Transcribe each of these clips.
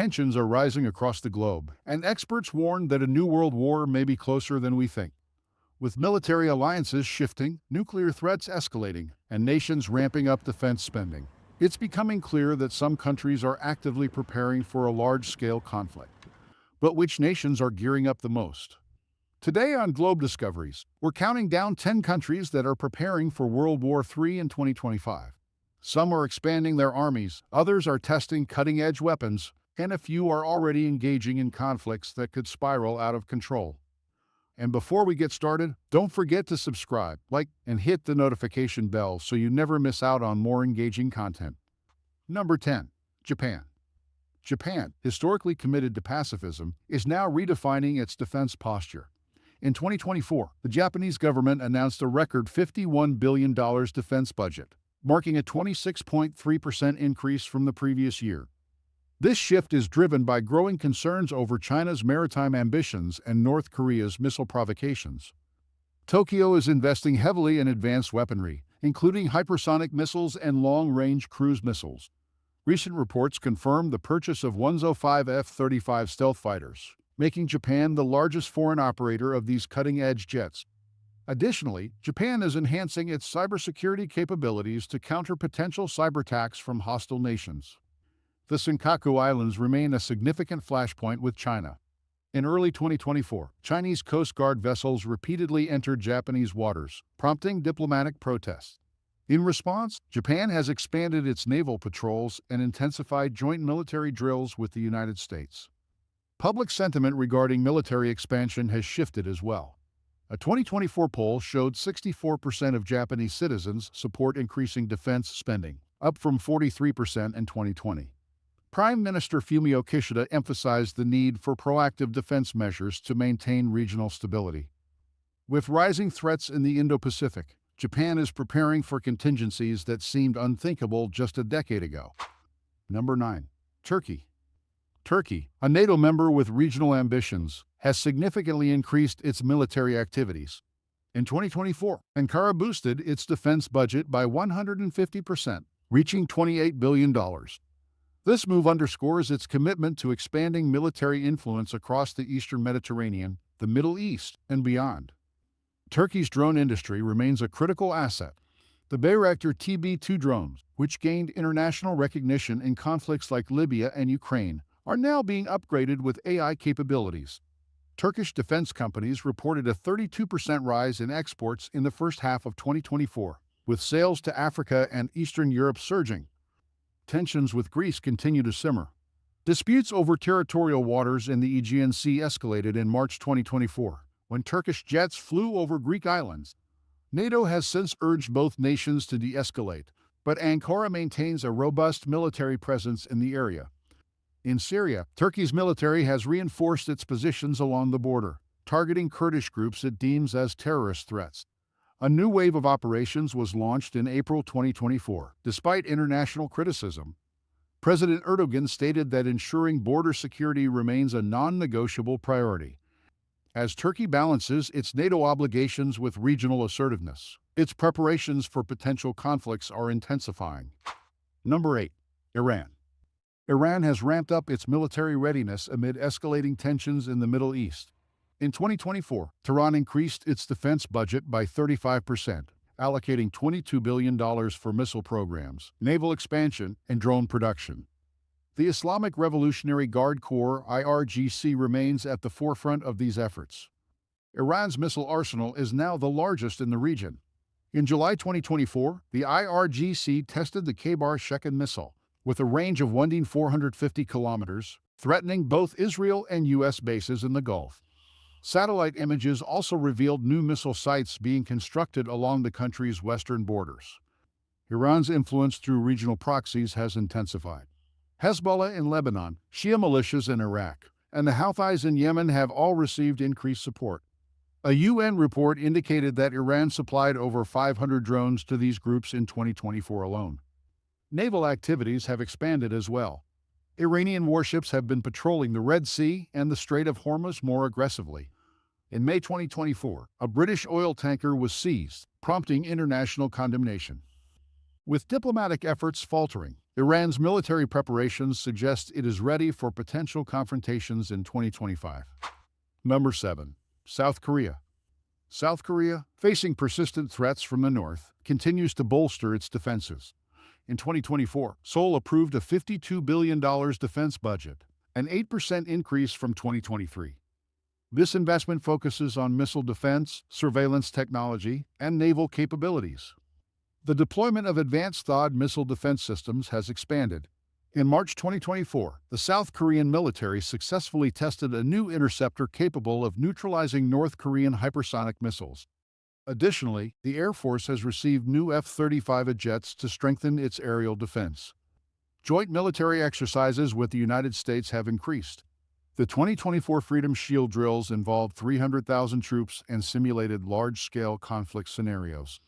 Tensions are rising across the globe, and experts warn that a new world war may be closer than we think. With military alliances shifting, nuclear threats escalating, and nations ramping up defense spending, it's becoming clear that some countries are actively preparing for a large-scale conflict. But which nations are gearing up the most? Today on Globe Discoveries, we're counting down 10 countries that are preparing for World War III in 2025. Some are expanding their armies, others are testing cutting-edge weapons, and a few are already engaging in conflicts that could spiral out of control. And before we get started, don't forget to subscribe, like, and hit the notification bell so you never miss out on more engaging content. Number 10. Japan. Japan, historically committed to pacifism, is now redefining its defense posture. In 2024, the Japanese government announced a record $51 billion defense budget, marking a 26.3% increase from the previous year. This shift is driven by growing concerns over China's maritime ambitions and North Korea's missile provocations. Tokyo is investing heavily in advanced weaponry, including hypersonic missiles and long-range cruise missiles. Recent reports confirm the purchase of 105 F-35 stealth fighters, making Japan the largest foreign operator of these cutting-edge jets. Additionally, Japan is enhancing its cybersecurity capabilities to counter potential cyberattacks from hostile nations. The Senkaku Islands remain a significant flashpoint with China. In early 2024, Chinese Coast Guard vessels repeatedly entered Japanese waters, prompting diplomatic protests. In response, Japan has expanded its naval patrols and intensified joint military drills with the United States. Public sentiment regarding military expansion has shifted as well. A 2024 poll showed 64% of Japanese citizens support increasing defense spending, up from 43% in 2020. Prime Minister Fumio Kishida emphasized the need for proactive defense measures to maintain regional stability. With rising threats in the Indo-Pacific, Japan is preparing for contingencies that seemed unthinkable just a decade ago. Number 9. Turkey. Turkey, a NATO member with regional ambitions, has significantly increased its military activities. In 2024, Ankara boosted its defense budget by 150%, reaching $28 billion. This move underscores its commitment to expanding military influence across the Eastern Mediterranean, the Middle East, and beyond. Turkey's drone industry remains a critical asset. The Bayraktar TB2 drones, which gained international recognition in conflicts like Libya and Ukraine, are now being upgraded with AI capabilities. Turkish defense companies reported a 32% rise in exports in the first half of 2024, with sales to Africa and Eastern Europe surging. Tensions with Greece continue to simmer. Disputes over territorial waters in the Aegean Sea escalated in March 2024, when Turkish jets flew over Greek islands. NATO has since urged both nations to de-escalate, but Ankara maintains a robust military presence in the area. In Syria, Turkey's military has reinforced its positions along the border, targeting Kurdish groups it deems as terrorist threats. A new wave of operations was launched in April 2024, despite international criticism. President Erdogan stated that ensuring border security remains a non-negotiable priority. As Turkey balances its NATO obligations with regional assertiveness, its preparations for potential conflicts are intensifying. Number 8. Iran. Iran has ramped up its military readiness amid escalating tensions in the Middle East. In 2024, Tehran increased its defense budget by 35%, allocating $22 billion for missile programs, naval expansion, and drone production. The Islamic Revolutionary Guard Corps (IRGC) remains at the forefront of these efforts. Iran's missile arsenal is now the largest in the region. In July 2024, the IRGC tested the Khaybar-Shekan missile, with a range of 450 kilometers, threatening both Israel and U.S. bases in the Gulf. Satellite images also revealed new missile sites being constructed along the country's western borders. Iran's influence through regional proxies has intensified. Hezbollah in Lebanon, Shia militias in Iraq, and the Houthis in Yemen have all received increased support. A UN report indicated that Iran supplied over 500 drones to these groups in 2024 alone. Naval activities have expanded as well. Iranian warships have been patrolling the Red Sea and the Strait of Hormuz more aggressively. In May 2024, a British oil tanker was seized, prompting international condemnation. With diplomatic efforts faltering, Iran's military preparations suggest it is ready for potential confrontations in 2025. Number 7. South Korea. South Korea, facing persistent threats from the north, continues to bolster its defenses. In 2024, Seoul approved a $52 billion defense budget, an 8% increase from 2023. This investment focuses on missile defense, surveillance technology, and naval capabilities. The deployment of advanced THAAD missile defense systems has expanded. In March 2024, the South Korean military successfully tested a new interceptor capable of neutralizing North Korean hypersonic missiles. Additionally, the Air Force has received new F-35 jets to strengthen its aerial defense. Joint military exercises with the United States have increased. The 2024 Freedom Shield drills involved 300,000 troops and simulated large-scale conflict scenarios.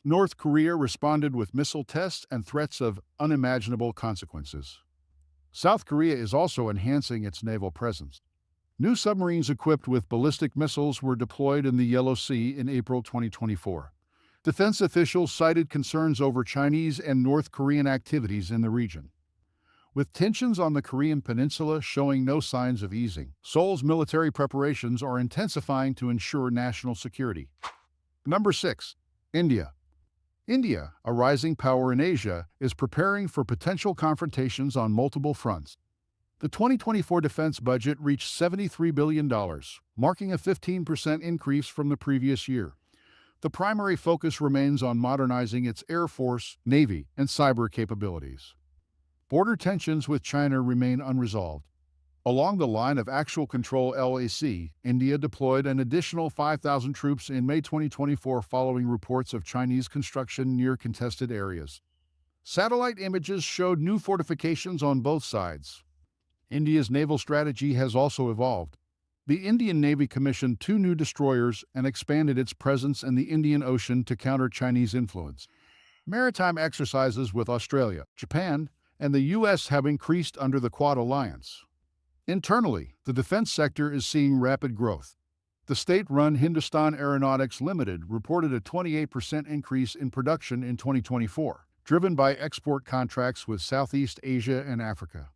North Korea responded with missile tests and threats of unimaginable consequences. South Korea is also enhancing its naval presence. New submarines equipped with ballistic missiles were deployed in the Yellow Sea in April 2024. Defense officials cited concerns over Chinese and North Korean activities in the region. With tensions on the Korean peninsula showing no signs of easing, Seoul's military preparations are intensifying to ensure national security. Number 6. India. India, a rising power in Asia, is preparing for potential confrontations on multiple fronts. The 2024 defense budget reached $73 billion, marking a 15% increase from the previous year. The primary focus remains on modernizing its air force, navy, and cyber capabilities. Border tensions with China remain unresolved. Along the line of actual control LAC, India deployed an additional 5,000 troops in May 2024 following reports of Chinese construction near contested areas. Satellite images showed new fortifications on both sides. India's naval strategy has also evolved. The Indian Navy commissioned 2 new destroyers and expanded its presence in the Indian Ocean to counter Chinese influence. Maritime exercises with Australia, Japan, and the U.S. have increased under the Quad Alliance. Internally, the defense sector is seeing rapid growth. The state-run Hindustan Aeronautics Limited reported a 28% increase in production in 2024, driven by export contracts with Southeast Asia and Africa.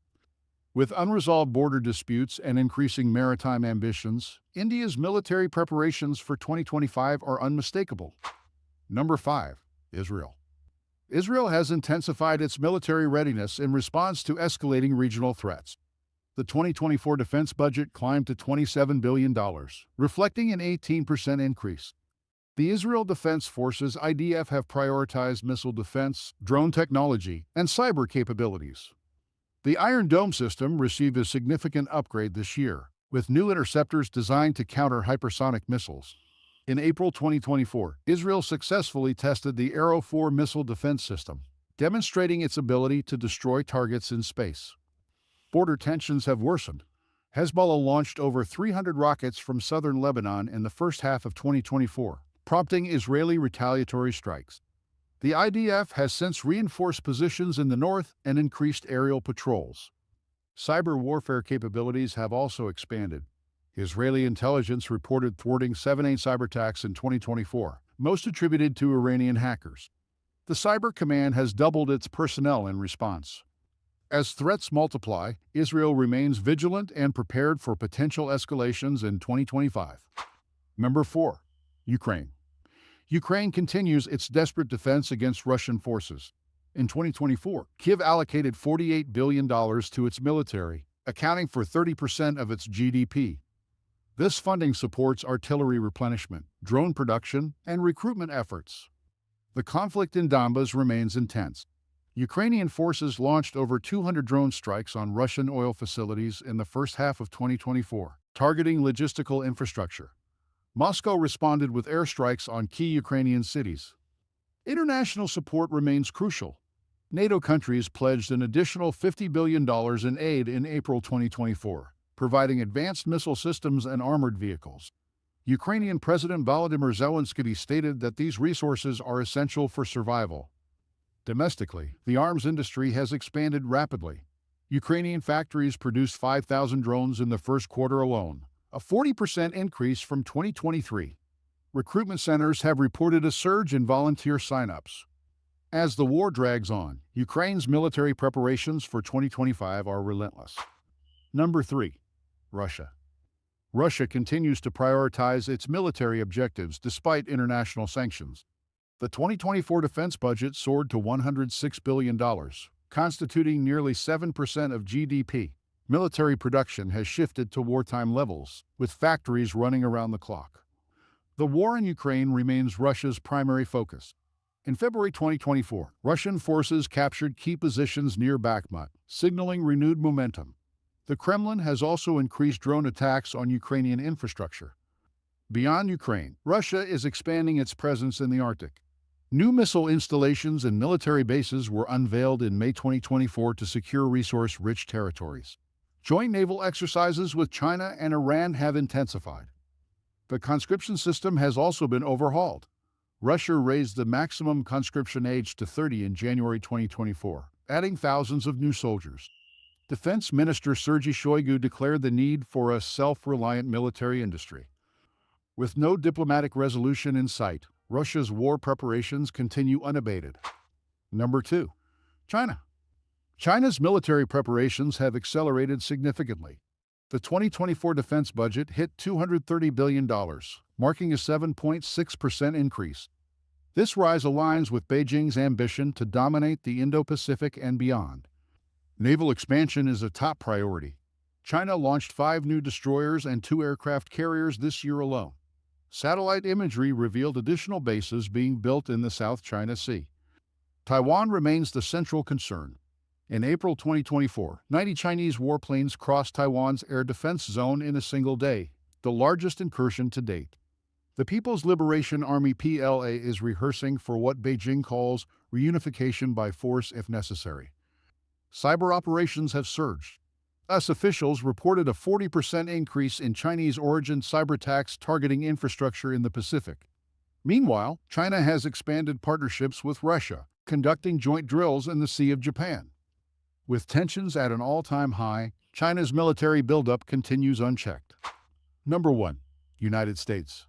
With unresolved border disputes and increasing maritime ambitions, India's military preparations for 2025 are unmistakable. Number 5. Israel. Israel has intensified its military readiness in response to escalating regional threats. The 2024 defense budget climbed to $27 billion, reflecting an 18% increase. The Israel Defense Forces (IDF) have prioritized missile defense, drone technology, and cyber capabilities. The Iron Dome system received a significant upgrade this year, with new interceptors designed to counter hypersonic missiles. In April 2024, Israel successfully tested the Arrow 4 missile defense system, demonstrating its ability to destroy targets in space. Border tensions have worsened. Hezbollah launched over 300 rockets from southern Lebanon in the first half of 2024, prompting Israeli retaliatory strikes. The IDF has since reinforced positions in the north and increased aerial patrols. Cyber warfare capabilities have also expanded. Israeli intelligence reported thwarting 7 cyberattacks in 2024, most attributed to Iranian hackers. The Cyber Command has doubled its personnel in response. As threats multiply, Israel remains vigilant and prepared for potential escalations in 2025. Number 4. Ukraine. Ukraine continues its desperate defense against Russian forces. In 2024, Kyiv allocated $48 billion to its military, accounting for 30% of its GDP. This funding supports artillery replenishment, drone production, and recruitment efforts. The conflict in Donbas remains intense. Ukrainian forces launched over 200 drone strikes on Russian oil facilities in the first half of 2024, targeting logistical infrastructure. Moscow responded with airstrikes on key Ukrainian cities. International support remains crucial. NATO countries pledged an additional $50 billion in aid in April 2024, providing advanced missile systems and armored vehicles. Ukrainian President Volodymyr Zelensky stated that these resources are essential for survival. Domestically, the arms industry has expanded rapidly. Ukrainian factories produced 5,000 drones in the first quarter alone, a 40% increase from 2023. Recruitment centers have reported a surge in volunteer sign-ups. As the war drags on, Ukraine's military preparations for 2025 are relentless. Number 3. Russia. Russia continues to prioritize its military objectives despite international sanctions. The 2024 defense budget soared to $106 billion, constituting nearly 7% of GDP. Military production has shifted to wartime levels, with factories running around the clock. The war in Ukraine remains Russia's primary focus. In February 2024, Russian forces captured key positions near Bakhmut, signaling renewed momentum. The Kremlin has also increased drone attacks on Ukrainian infrastructure. Beyond Ukraine, Russia is expanding its presence in the Arctic. New missile installations and military bases were unveiled in May 2024 to secure resource-rich territories. Joint naval exercises with China and Iran have intensified. The conscription system has also been overhauled. Russia raised the maximum conscription age to 30 in January 2024, adding thousands of new soldiers. Defense Minister Sergei Shoigu declared the need for a self-reliant military industry. With no diplomatic resolution in sight, Russia's war preparations continue unabated. Number 2. China. China's military preparations have accelerated significantly. The 2024 defense budget hit $230 billion, marking a 7.6% increase. This rise aligns with Beijing's ambition to dominate the Indo-Pacific and beyond. Naval expansion is a top priority. China launched 5 new destroyers and 2 aircraft carriers this year alone. Satellite imagery revealed additional bases being built in the South China Sea. Taiwan remains the central concern. In April 2024, 90 Chinese warplanes crossed Taiwan's air defense zone in a single day, the largest incursion to date. The People's Liberation Army (PLA) is rehearsing for what Beijing calls reunification by force if necessary. Cyber operations have surged. U.S. officials reported a 40% increase in Chinese-origin cyberattacks targeting infrastructure in the Pacific. Meanwhile, China has expanded partnerships with Russia, conducting joint drills in the Sea of Japan. With tensions at an all-time high, China's military buildup continues unchecked. Number 1. United States.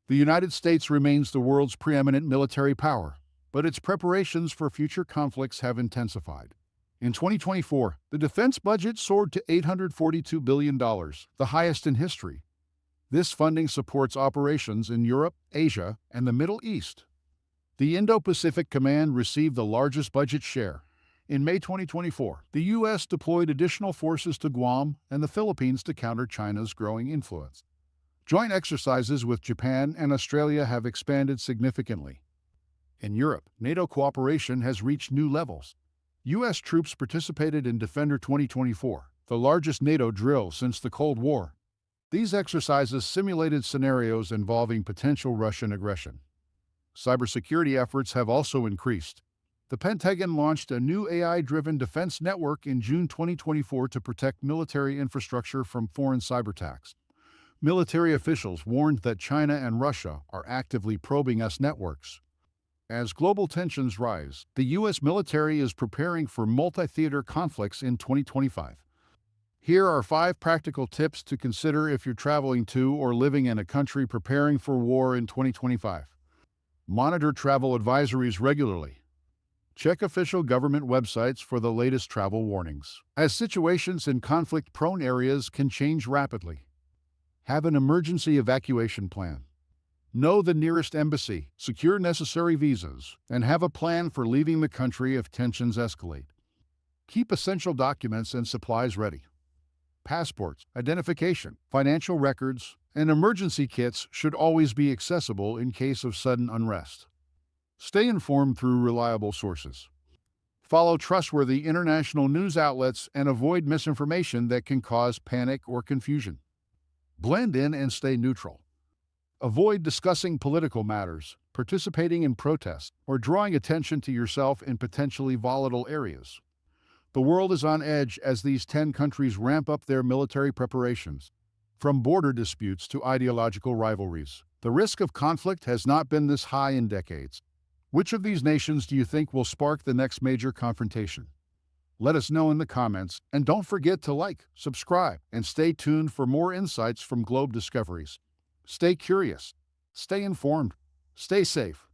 The United States remains the world's preeminent military power, but its preparations for future conflicts have intensified. In 2024, the defense budget soared to $842 billion, the highest in history. This funding supports operations in Europe, Asia, and the Middle East. The Indo-Pacific Command received the largest budget share. In May 2024, the U.S. deployed additional forces to Guam and the Philippines to counter China's growing influence. Joint exercises with Japan and Australia have expanded significantly. In Europe, NATO cooperation has reached new levels. U.S. troops participated in Defender 2024, the largest NATO drill since the Cold War. These exercises simulated scenarios involving potential Russian aggression. Cybersecurity efforts have also increased. The Pentagon launched a new AI-driven defense network in June 2024 to protect military infrastructure from foreign cyberattacks. Military officials warned that China and Russia are actively probing U.S. networks. As global tensions rise, the U.S. military is preparing for multi-theater conflicts in 2025. Here are 5 practical tips to consider if you're traveling to or living in a country preparing for war in 2025. Monitor travel advisories regularly. Check official government websites for the latest travel warnings, as situations in conflict-prone areas can change rapidly. Have an emergency evacuation plan. Know the nearest embassy, secure necessary visas, and have a plan for leaving the country if tensions escalate. Keep essential documents and supplies ready. Passports, identification, financial records, and emergency kits should always be accessible in case of sudden unrest. Stay informed through reliable sources. Follow trustworthy international news outlets and avoid misinformation that can cause panic or confusion. Blend in and stay neutral. Avoid discussing political matters, participating in protests, or drawing attention to yourself in potentially volatile areas. The world is on edge as these 10 countries ramp up their military preparations. From border disputes to ideological rivalries, the risk of conflict has not been this high in decades. Which of these nations do you think will spark the next major confrontation? Let us know in the comments, and don't forget to like, subscribe, and stay tuned for more insights from Globe Discoveries. Stay curious, stay informed, stay safe.